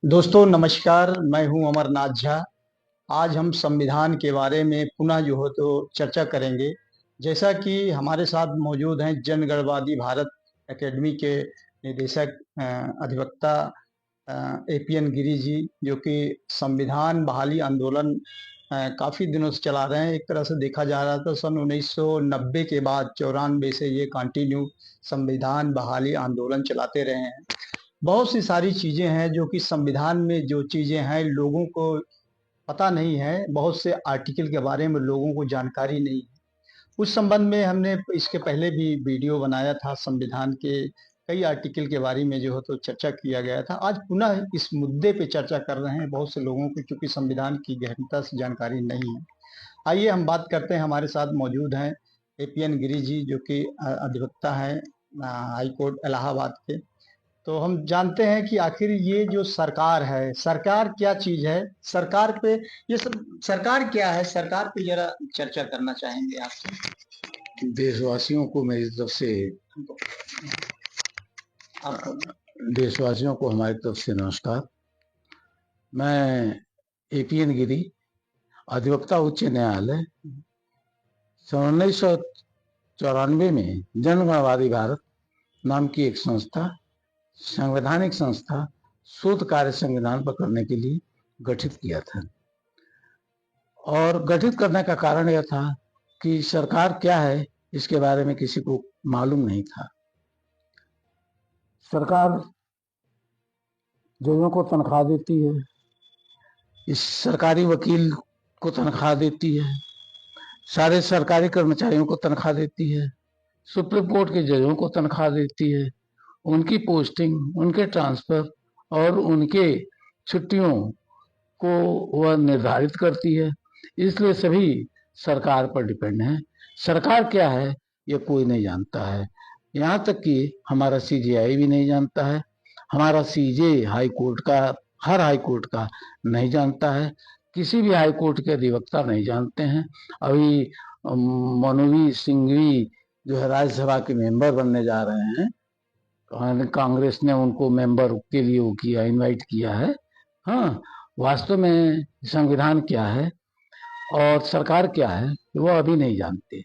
दोस्तों नमस्कार, मैं हूं अमरनाथ झा। आज हम संविधान के बारे में पुनः जो हो तो चर्चा करेंगे। जैसा कि हमारे साथ मौजूद हैं जनगणवादी भारत एकेडमी के निदेशक अधिवक्ता एपीएन गिरी जी, जो कि संविधान बहाली आंदोलन काफी दिनों से चला रहे हैं। एक तरह से देखा जा रहा था सन 1990 के बाद 94 से ये कंटिन्यू संविधान बहाली आंदोलन चलाते रहे हैं। बहुत सी सारी चीजें हैं जो कि संविधान में जो चीजें हैं लोगों को पता नहीं है, बहुत से आर्टिकल के बारे में लोगों को जानकारी नहीं है। उस संबंध में हमने इसके पहले भी वीडियो बनाया था। संविधान के कई आर्टिकल के बारे में जो है तो चर्चा किया गया था। आज पुनः इस मुद्दे पे चर्चा कर रहे हैं। बहुत से लोगों को क्योंकि संविधान की गहनता से जानकारी नहीं है। आइए हम बात करते हैं। हमारे साथ मौजूद हैं एपीएन गिरी जी, जो कि अधिवक्ता हैं हाई कोर्ट इलाहाबाद के। तो हम जानते हैं कि आखिर ये जो सरकार है, सरकार क्या चीज है, सरकार पे ये सब, सरकार क्या है, सरकार पे जरा चर्चा करना चाहेंगे आपसे। देशवासियों को मेरी तरफ से आप देशवासियों को हमारी तरफ से नमस्कार। मैं एपीएन गिरी, अधिवक्ता उच्च न्यायालय। सन 1994 में जनगणवादी भारत नाम की एक संस्था, संवैधानिक संस्था, शोध कार्य संविधान पर करने के लिए गठित किया था। और गठित करने का कारण यह था कि सरकार क्या है इसके बारे में किसी को मालूम नहीं था। सरकार जजों को तनख्वाह देती है, इस सरकारी वकील को तनख्वाह देती है, सारे सरकारी कर्मचारियों को तनख्वाह देती है, सुप्रीम कोर्ट के जजों को तनख्वाह देती है। उनकी पोस्टिंग, उनके ट्रांसफर और उनके छुट्टियों को वह निर्धारित करती है। इसलिए सभी सरकार पर डिपेंड है। सरकार क्या है ये कोई नहीं जानता है। यहाँ तक कि हमारा सीजेआई भी नहीं जानता है, हमारा सीजे हाई कोर्ट का, हर हाई कोर्ट का नहीं जानता है, किसी भी हाई कोर्ट के अधिवक्ता नहीं जानते हैं। अभी मनोवी सिंघवी जो है राज्यसभा के मेंबर बनने जा रहे हैं, कांग्रेस ने उनको मेंबर के लिए वो किया, इनवाइट किया है। हाँ, वास्तव में संविधान क्या है और सरकार क्या है वो अभी नहीं जानते।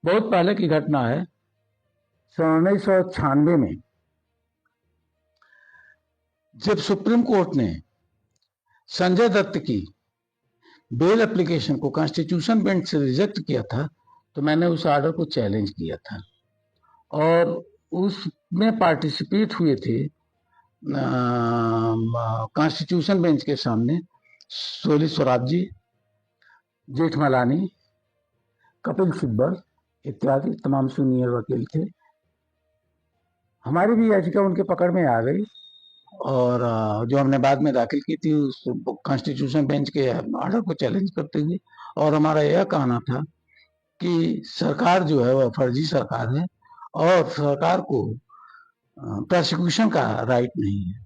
बहुत पहले की घटना है। सन 1996 में जब सुप्रीम कोर्ट ने संजय दत्त की बेल एप्लीकेशन को कॉन्स्टिट्यूशन बेंच से रिजेक्ट किया था, तो मैंने उस ऑर्डर को चैलेंज किया था और उसमें पार्टिसिपेट हुए थे कॉन्स्टिट्यूशन बेंच के सामने सोली स्वराज जी, जेठमलानी, कपिल सिब्बल इत्यादि तमाम सीनियर वकील थे। हमारी भी याचिका उनके पकड़ में आ गई और जो हमने बाद में दाखिल की थी उस कॉन्स्टिट्यूशन बेंच के ऑर्डर को चैलेंज करते हुए। और हमारा यह कहना था कि सरकार जो है वह फर्जी सरकार है और सरकार को प्रोसिक्यूशन का राइट नहीं है।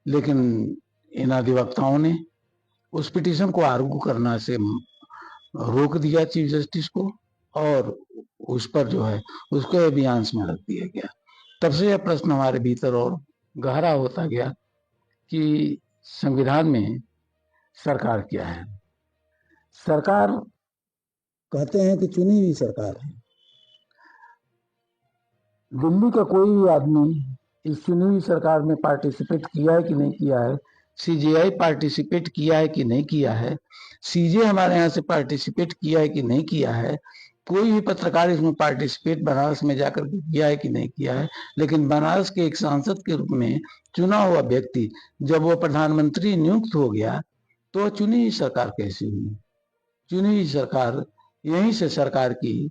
लेकिन इन अधिवक्ताओं ने उस पिटीशन को आर्गू करना से रोक दिया चीफ जस्टिस को और उस पर जो है उसको अभियांश में रख दिया गया। तब से यह प्रश्न हमारे भीतर और गहरा होता गया कि संविधान में सरकार क्या है। सरकार कहते हैं कि चुनी हुई सरकार है। दिल्ली का कोई भी आदमी इस चुनी हुई सरकार में पार्टिसिपेट किया है कि नहीं किया है, सीजेआई पार्टिसिपेट किया है कि नहीं किया है, सीजे हमारे यहाँ से पार्टिसिपेट किया है कि नहीं किया है, कोई भी पत्रकार इसमें पार्टिसिपेट बनारस में जाकर किया है कि नहीं किया है। लेकिन बनारस के एक सांसद के रूप में चुना हुआ व्यक्ति जब वो प्रधानमंत्री नियुक्त हो गया तो वह चुनी हुई सरकार कैसी हुई? चुनी हुई सरकार, यहीं से सरकार की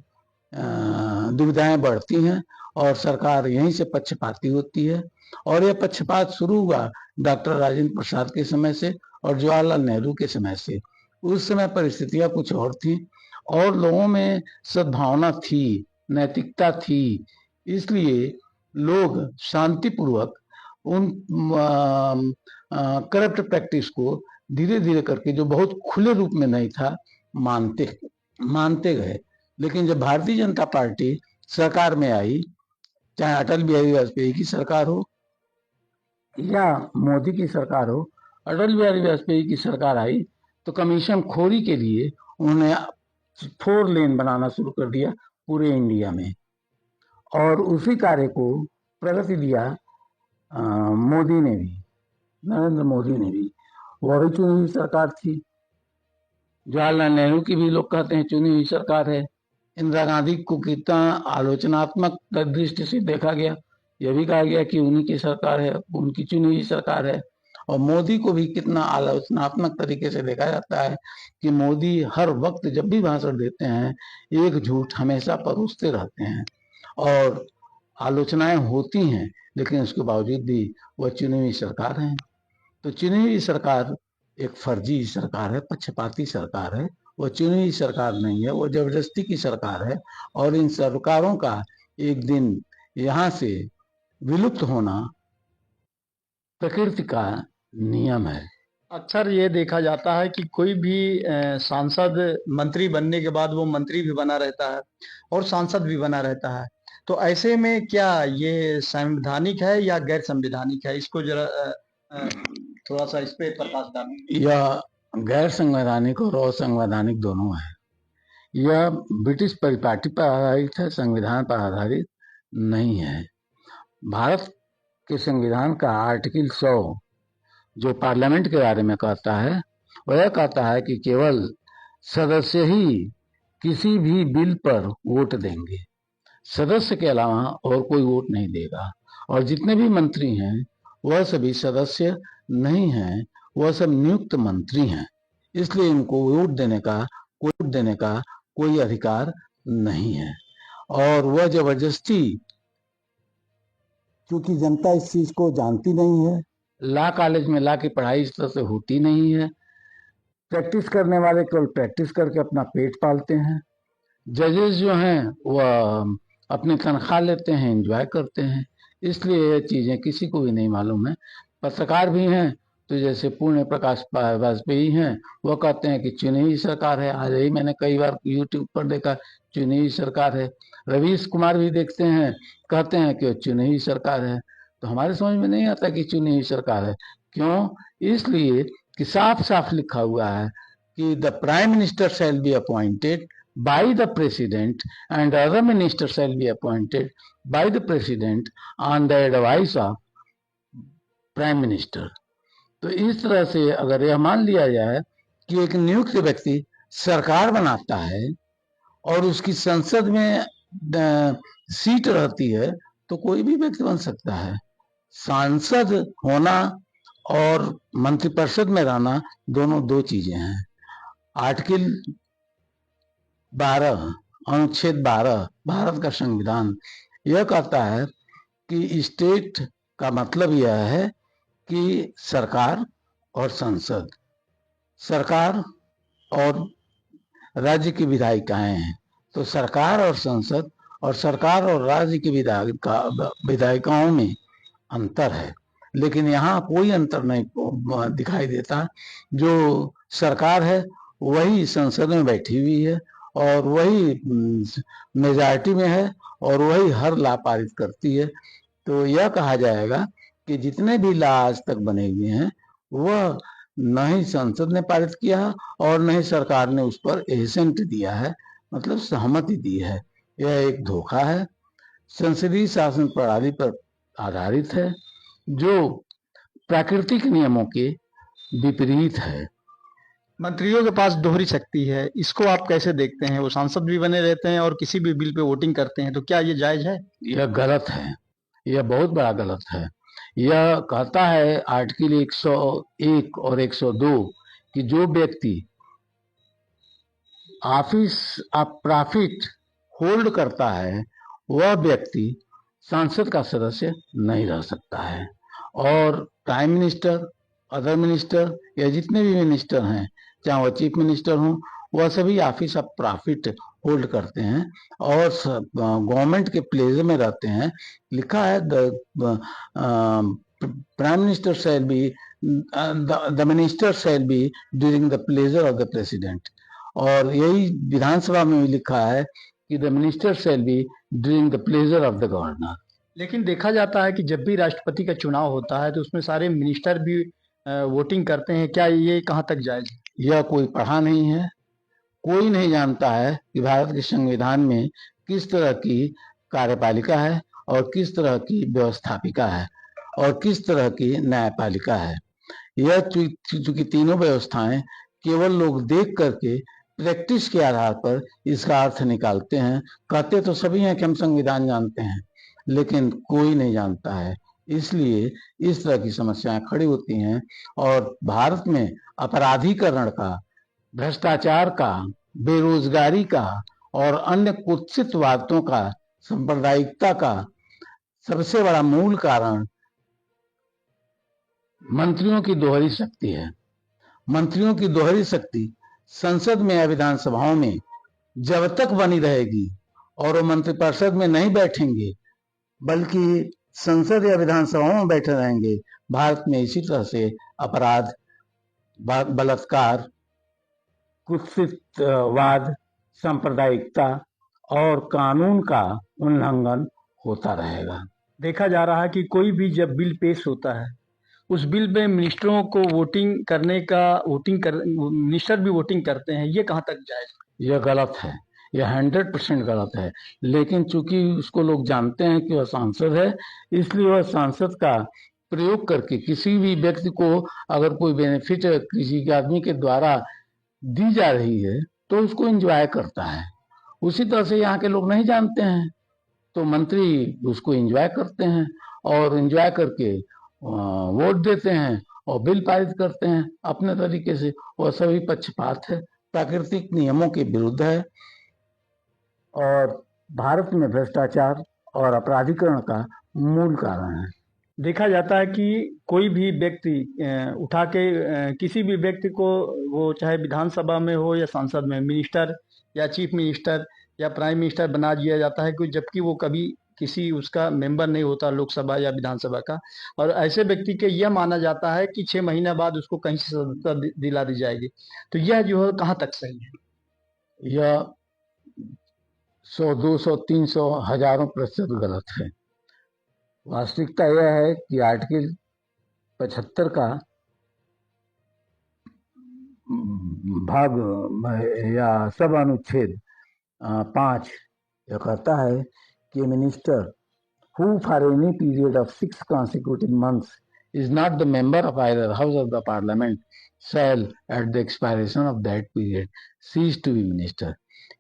दुविधाएं बढ़ती हैं और सरकार यहीं से पक्षपाती होती है। और यह पक्षपात शुरू हुआ डॉक्टर राजेंद्र प्रसाद के समय से और जवाहरलाल नेहरू के समय से। उस समय परिस्थितियां कुछ और थी और लोगों में सद्भावना थी, नैतिकता थी, इसलिए लोग शांतिपूर्वक उन करप्ट प्रैक्टिस को धीरे धीरे करके, जो बहुत खुले रूप में नहीं था, मानते गए। लेकिन जब भारतीय जनता पार्टी सरकार में आई, चाहे अटल बिहारी वाजपेयी की सरकार हो या मोदी की सरकार हो, अटल बिहारी वाजपेयी की सरकार आई तो कमीशन खोरी के लिए उन्होंने 4 लेन बनाना शुरू कर दिया पूरे इंडिया में, और उसी कार्य को प्रगति दिया मोदी ने भी, नरेंद्र मोदी ने भी। वही चुनी हुई सरकार थी। जवाहरलाल नेहरू की भी लोग कहते हैं चुनी हुई सरकार है। इंदिरा गांधी को कितना आलोचनात्मक दृष्टि से देखा गया, यह भी कहा गया कि उन्हीं की सरकार है, उनकी चुनी हुई सरकार है। और मोदी को भी कितना आलोचनात्मक तरीके से देखा जाता है कि मोदी हर वक्त जब भी भाषण देते हैं एक झूठ हमेशा परोसते रहते हैं, और आलोचनाएं होती हैं, लेकिन उसके बावजूद भी वह चुनी हुई सरकार है। तो चुनी हुई सरकार एक फर्जी सरकार है, पक्षपाती सरकार है। वो चुनी हुई सरकार नहीं है, वो जबरदस्ती की सरकार है। और इन सरकारों का एक दिन यहाँ से विलुप्त होना प्रकृति का नियम है। अक्सर ये देखा जाता है कि कोई भी सांसद मंत्री बनने के बाद वो मंत्री भी बना रहता है और सांसद भी बना रहता है। तो ऐसे में क्या ये संवैधानिक है या गैर संवैधानिक है? इसको जरा थोड़ा सा इस पे प्रकाश डालें। यह गैर संवैधानिक और असंवैधानिक दोनों है। यह ब्रिटिश परिपाटी पर आधारित है, संविधान पर आधारित नहीं है। भारत के संविधान का आर्टिकल 100 जो पार्लियामेंट के बारे में कहता है, वह यह कहता है कि केवल सदस्य ही किसी भी बिल पर वोट देंगे, सदस्य के अलावा और कोई वोट नहीं देगा। और जितने भी मंत्री हैं वह सभी सदस्य नहीं हैं, वह सब नियुक्त मंत्री हैं, इसलिए इनको वोट देने का कोई अधिकार नहीं है। और वह जबरदस्ती, क्योंकि जनता इस चीज को जानती नहीं है, लॉ कॉलेज में लॉ की पढ़ाई इस तरह से होती नहीं है, प्रैक्टिस करने वाले केवल प्रैक्टिस करके अपना पेट पालते हैं। जजेस जो हैं वह अपनी तनख्वाह लेते हैं, एंजॉय करते हैं, इसलिए ये चीज़ें किसी को भी नहीं मालूम है। पत्रकार भी हैं तो जैसे पूर्ण प्रकाश वाजपेयी हैं, वह कहते हैं कि चुनी हुई सरकार है। आज ही मैंने कई बार यूट्यूब पर देखा चुनी हुई सरकार है। रवीश कुमार भी देखते हैं, कहते हैं कि चुनी हुई सरकार है। तो हमारे समझ में नहीं आता कि चुनी हुई सरकार है। क्यों? इसलिए कि साफ साफ लिखा हुआ है कि the prime minister shall be appointed by the president and other ministers shall be appointed by the president on the advice of prime minister। तो इस तरह से अगर यह मान लिया जाए कि एक नियुक्त व्यक्ति सरकार बनाता है और उसकी संसद में सीट रहती है, तो कोई भी व्यक्ति बन सकता है। सांसद होना और मंत्रिपरिषद में रहना दोनों दो चीजें हैं। आर्टिकल 12 अनुच्छेद 12 भारत का संविधान यह कहता है कि स्टेट का मतलब यह है कि सरकार और संसद, सरकार और राज्य की विधायिकाएं हैं। तो सरकार और संसद और सरकार और राज्य की विधायिकाओं में अंतर है, लेकिन यहाँ कोई अंतर नहीं दिखाई देता। जो सरकार है वही संसद में बैठी हुई है और वही मेजॉरिटी में है और वही हर लॉ पारित करती है। तो यह कहा जाएगा कि जितने भी लॉ आज तक बने हुए हैं वह न ही संसद ने पारित किया है और न ही सरकार ने उस पर एसेंट दिया है, मतलब सहमति दी है। यह एक धोखा है, संसदीय शासन प्रणाली पर आधारित है जो प्राकृतिक नियमों के विपरीत है। मंत्रियों के पास दोहरी शक्ति है, इसको आप कैसे देखते हैं? वो सांसद भी बने रहते हैं और किसी भी बिल पे वोटिंग करते हैं, तो क्या ये जायज है? यह गलत है, यह बहुत बड़ा गलत है। यह कहता है आर्टिकल 101 और 102 कि जो व्यक्ति ऑफिस ऑफ प्रॉफिट होल्ड करता है वह व्यक्ति संसद का सदस्य नहीं रह सकता है। और प्राइम मिनिस्टर, अदर मिनिस्टर या जितने भी मिनिस्टर हैं, चाहे वो चीफ मिनिस्टर हों, वह सभी ऑफिस ऑफ प्रॉफिट होल्ड करते हैं और गवर्नमेंट के प्लेजर में रहते हैं। लिखा है prime minister shall be the minister shall be during the pleasure of the president. और यही विधानसभा में भी लिखा है कि the minister shall be during the pleasure of the governor. लेकिन देखा जाता है कि जब भी राष्ट्रपति का चुनाव होता है तो उसमें सारे मिनिस्टर भी वोटिंग करते हैं। क्या ये कहाँ तक जायज है? यह कोई पढ़ा नहीं है, कोई नहीं जानता है कि भारत के संविधान में किस तरह की कार्यपालिका है और किस तरह की व्यवस्थापिका है और किस तरह की न्यायपालिका है। यह चूंकि तीनों व्यवस्थाएं केवल लोग देख करके प्रैक्टिस के आधार पर इसका अर्थ निकालते हैं। कहते तो सभी हैं कि हम संविधान जानते हैं, लेकिन कोई नहीं जानता है। इसलिए इस तरह की समस्याएं खड़ी होती हैं और भारत में अपराधीकरण का, भ्रष्टाचार का, बेरोजगारी का और अन्य कुत्सित बातों का, सांप्रदायिकता का सबसे बड़ा मूल कारण मंत्रियों की दोहरी शक्ति है। मंत्रियों की दोहरी शक्ति संसद में या विधानसभाओं में जब तक बनी रहेगी और वो मंत्रिपरिषद में नहीं बैठेंगे बल्कि संसद या विधानसभाओं में बैठे रहेंगे, भारत में इसी तरह से अपराध, बलात्कार, कुत्सितवाद, सांप्रदायिकता और कानून का उल्लंघन होता रहेगा। देखा जा रहा है कि कोई भी जब बिल पेश होता है उस बिल में मिनिस्टरों को मिनिस्टर भी वोटिंग करते हैं। ये कहाँ तक जायज? यह गलत है, यह 100% गलत है। लेकिन चूंकि उसको लोग जानते हैं कि वह सांसद है, इसलिए वह सांसद का प्रयोग करके किसी भी व्यक्ति को अगर कोई बेनिफिट किसी के आदमी के द्वारा दी जा रही है तो उसको एंजॉय करता है। उसी तरह से यहाँ के लोग नहीं जानते हैं तो मंत्री उसको एंजॉय करते हैं और एंजॉय करके वोट देते हैं और बिल पारित करते हैं अपने तरीके से। वह सभी पक्षपात है, प्राकृतिक नियमों के विरुद्ध है और भारत में भ्रष्टाचार और अपराधीकरण का मूल कारण है। देखा जाता है कि कोई भी व्यक्ति उठा के किसी भी व्यक्ति को, वो चाहे विधानसभा में हो या संसद में, मिनिस्टर या चीफ मिनिस्टर या प्राइम मिनिस्टर बना दिया जाता है, कि जबकि वो कभी किसी उसका मेंबर नहीं होता लोकसभा या विधानसभा का। और ऐसे व्यक्ति के यह माना जाता है कि 6 महीने बाद उसको कहीं से सदस्यता दिला दी जाएगी। तो यह जो है कहाँ तक सही है? यह 100, 200, 300, हजारों % गलत है। वास्तविकता यह है कि आर्टिकल 75 का भाग या सब अनुच्छेद 5 यह कहता है कि minister who for any period of 6 consecutive months is not the member of either house of the parliament shall at the expiration of that period cease to be minister।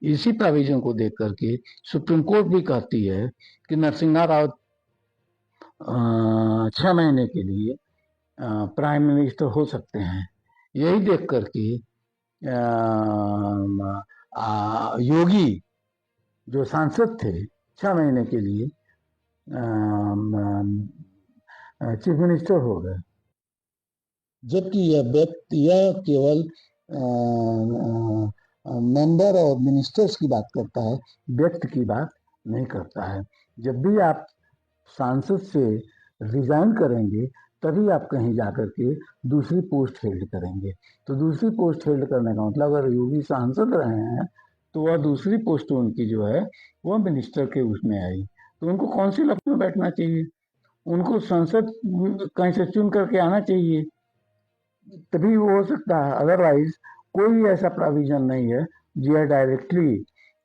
इसी प्रोविजन को देख करके सुप्रीम कोर्ट भी कहती है कि नरसिम्हा राव 6 महीने के लिए प्राइम मिनिस्टर हो सकते हैं। यही देख करके योगी जो सांसद थे 6 महीने के लिए चीफ मिनिस्टर हो गए, जबकि यह केवल मेंबर और मिनिस्टर्स की बात करता है, व्यक्ति की बात नहीं करता है। जब भी आप सांसद से रिजाइन करेंगे तभी आप कहीं जाकर के दूसरी पोस्ट हेल्ड करेंगे। तो दूसरी पोस्ट हेल्ड करने का मतलब अगर योगी सांसद रहे हैं तो वह दूसरी पोस्ट उनकी जो है वह मिनिस्टर के उसमें आई। तो उनको काउंसिल में बैठना चाहिए, उनको संसद कहीं से चुन करके आना चाहिए, तभी वो हो सकता है। अदरवाइज कोई ऐसा प्रोविजन नहीं है जो यह डायरेक्टली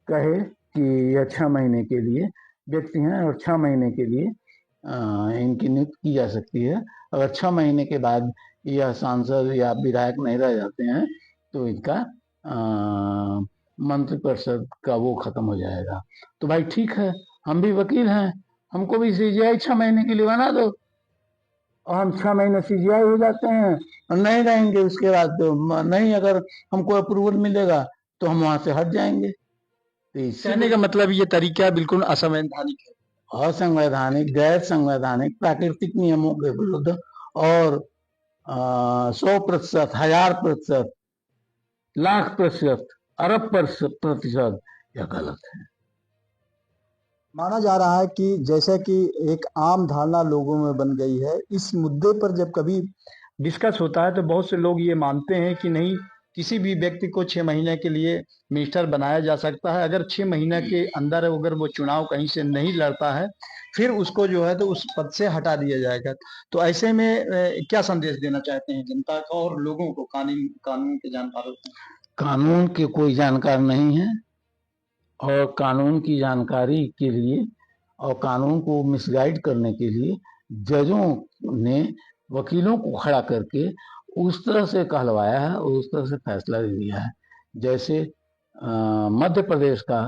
कहे कि यह 6 महीने के लिए व्यक्ति हैं और 6 महीने के लिए इनकी नियुक्ति की जा सकती है। अगर 6 महीने के बाद यह सांसद या विधायक नहीं रह जाते हैं तो इनका मंत्रिपरिषद का वो खत्म हो जाएगा। तो भाई ठीक है, हम भी वकील हैं, हमको भी सीजीआई 6 महीने के लिए बना दो और हम 6 महीने सीजीआई हो जाते हैं और नहीं रहेंगे। उसके बाद तो नहीं, अगर हमको अप्रूवल मिलेगा तो हम वहां से हट जाएंगे। तो कहने का मतलब ये तरीका बिल्कुल असंवैधानिक है, असंवैधानिक, गैर संवैधानिक, प्राकृतिक नियमों के विरुद्ध और 100%, 1000%, लाख %, अरब %, यह गलत है। माना जा रहा है कि जैसा कि एक आम धारणा लोगों में बन गई है, इस मुद्दे पर जब कभी डिस्कस होता है तो बहुत से लोग ये मानते हैं कि नहीं, किसी भी व्यक्ति को 6 महीने के लिए मिनिस्टर बनाया जा सकता है। अगर 6 महीने के अंदर अगर वो चुनाव कहीं से नहीं लड़ता है, फिर उसको जो है तो उस पद से हटा दिया जाएगा। तो ऐसे में क्या संदेश देना चाहते हैं जनता को और लोगों को, कानून के जानकारों को? कानून के कोई जानकार नहीं है, और कानून की जानकारी के लिए और कानून को मिसगाइड करने के लिए जजों ने वकीलों को खड़ा करके उस तरह से कहलवाया है और उस तरह से फैसला दिया है। जैसे मध्य प्रदेश का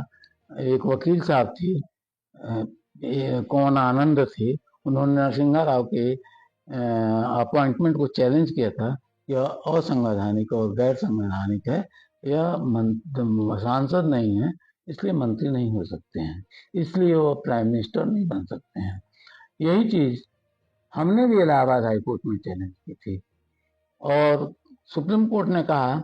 एक वकील साहब थे, कौन आनंद थे, उन्होंने नरसिंहा राव के अपॉइंटमेंट को चैलेंज किया था, यह असंवैधानिक और गैर संवैधानिक है, यह सांसद नहीं है, इसलिए मंत्री नहीं हो सकते हैं, इसलिए वो प्राइम मिनिस्टर नहीं बन सकते हैं। यही चीज हमने भी इलाहाबाद हाई कोर्ट में चैलेंज की थी, और सुप्रीम कोर्ट ने कहा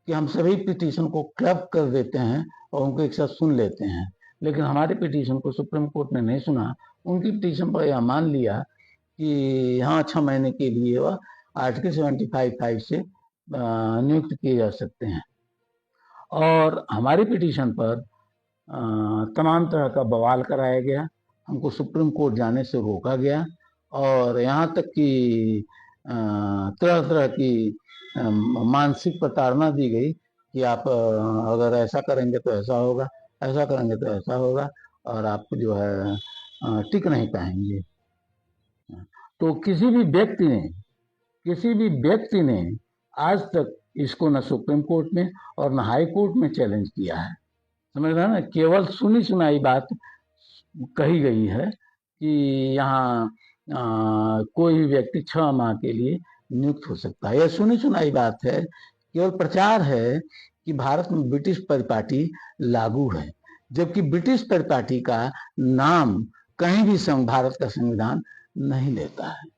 कि हम सभी पिटीशन को क्लब कर देते हैं और उनको एक साथ सुन लेते हैं, लेकिन हमारे पिटीशन को सुप्रीम कोर्ट ने नहीं सुना। उनकी पिटीशन पर यह मान लिया कि हाँ 6 महीने के लिए वह आर्टिकल 75(5) से नियुक्त किए जा सकते हैं, और हमारी पिटीशन पर तमाम तरह का बवाल कराया गया, हमको सुप्रीम कोर्ट जाने से रोका गया, और यहाँ तक कि तरह तरह की मानसिक प्रताड़ना दी गई कि आप अगर ऐसा करेंगे तो ऐसा होगा, ऐसा करेंगे तो ऐसा होगा, और आप जो है टिक नहीं पाएंगे। तो किसी भी व्यक्ति ने आज तक इसको न सुप्रीम कोर्ट में और न हाई कोर्ट में चैलेंज किया है, समझ रहे हैं ना। केवल सुनी सुनाई बात कही गई है कि यहाँ कोई भी व्यक्ति 6 माह के लिए नियुक्त हो सकता है, यह सुनी सुनाई बात है, केवल प्रचार है कि भारत में ब्रिटिश परिपाटी लागू है, जबकि ब्रिटिश परिपाटी का नाम कहीं भी भारत का संविधान नहीं लेता है।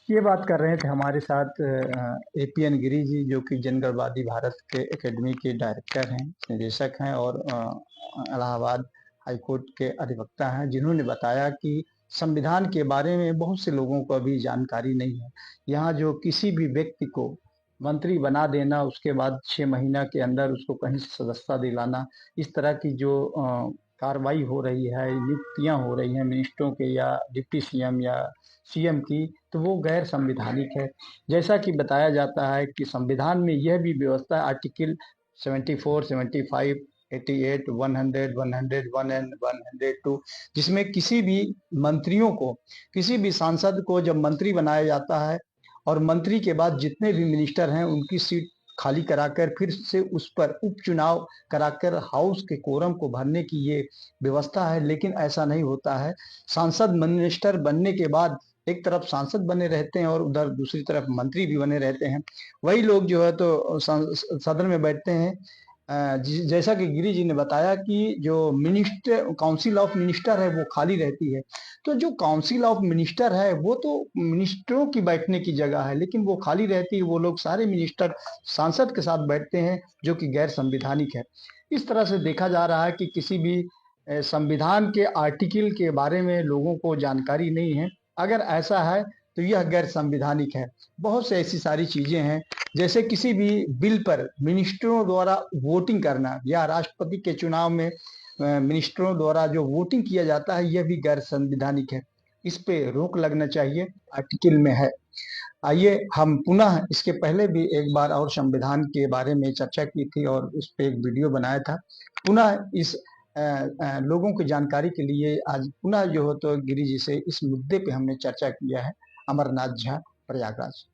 ये बात कर रहे थे हमारे साथ APN गिरी जी, जो कि जनगणवादी भारत के एकेडमी के डायरेक्टर हैं, निदेशक हैं और इलाहाबाद हाईकोर्ट के अधिवक्ता हैं, जिन्होंने बताया कि संविधान के बारे में बहुत से लोगों को अभी जानकारी नहीं है। यहाँ जो किसी भी व्यक्ति को मंत्री बना देना, उसके बाद 6 महीना के अंदर उसको कहीं से सदस्यता दिलाना, इस तरह की जो कार्रवाई हो रही है, नियुक्तियां हो रही हैं मिनिस्टरों के या डिप्टी CM या CM की, तो वो गैर संवैधानिक है। जैसा कि बताया जाता है कि संविधान में यह भी व्यवस्था है, आर्टिकल 74, 75, 88, 100, 101 एंड 102, जिसमें किसी भी मंत्रियों को, किसी भी सांसद को जब मंत्री बनाया जाता है और मंत्री के बाद जितने भी मिनिस्टर हैं उनकी सीट खाली कराकर फिर से उस पर उपचुनाव कराकर हाउस के कोरम को भरने की ये व्यवस्था है। लेकिन ऐसा नहीं होता है। सांसद मिनिस्टर बनने के बाद एक तरफ सांसद बने रहते हैं और उधर दूसरी तरफ मंत्री भी बने रहते हैं। वही लोग जो है तो सदन में बैठते हैं। जैसा कि गिरी जी ने बताया कि जो मिनिस्टर काउंसिल ऑफ मिनिस्टर है वो खाली रहती है, तो जो काउंसिल ऑफ मिनिस्टर है वो तो मिनिस्टरों की बैठने की जगह है, लेकिन वो खाली रहती है। वो लोग सारे मिनिस्टर सांसद के साथ बैठते हैं, जो कि गैर संवैधानिक है। इस तरह से देखा जा रहा है कि किसी भी संविधान के आर्टिकल के बारे में लोगों को जानकारी नहीं है। अगर ऐसा है तो यह गैर संवैधानिक है। बहुत से ऐसी सारी चीजें हैं, जैसे किसी भी बिल पर मिनिस्टरों द्वारा वोटिंग करना या राष्ट्रपति के चुनाव में मिनिस्टरों द्वारा जो वोटिंग किया जाता है, यह भी गैर संवैधानिक है। इस पे रोक लगना चाहिए, आर्टिकल में है। आइए हम पुनः, इसके पहले भी एक बार और संविधान के बारे में चर्चा की थी और उस पर एक वीडियो बनाया था। पुनः इस लोगों की जानकारी के लिए आज पुनः जो हो तो गिरी जी से इस मुद्दे पे हमने चर्चा किया है। अमरनाथ झा, प्रयागराज।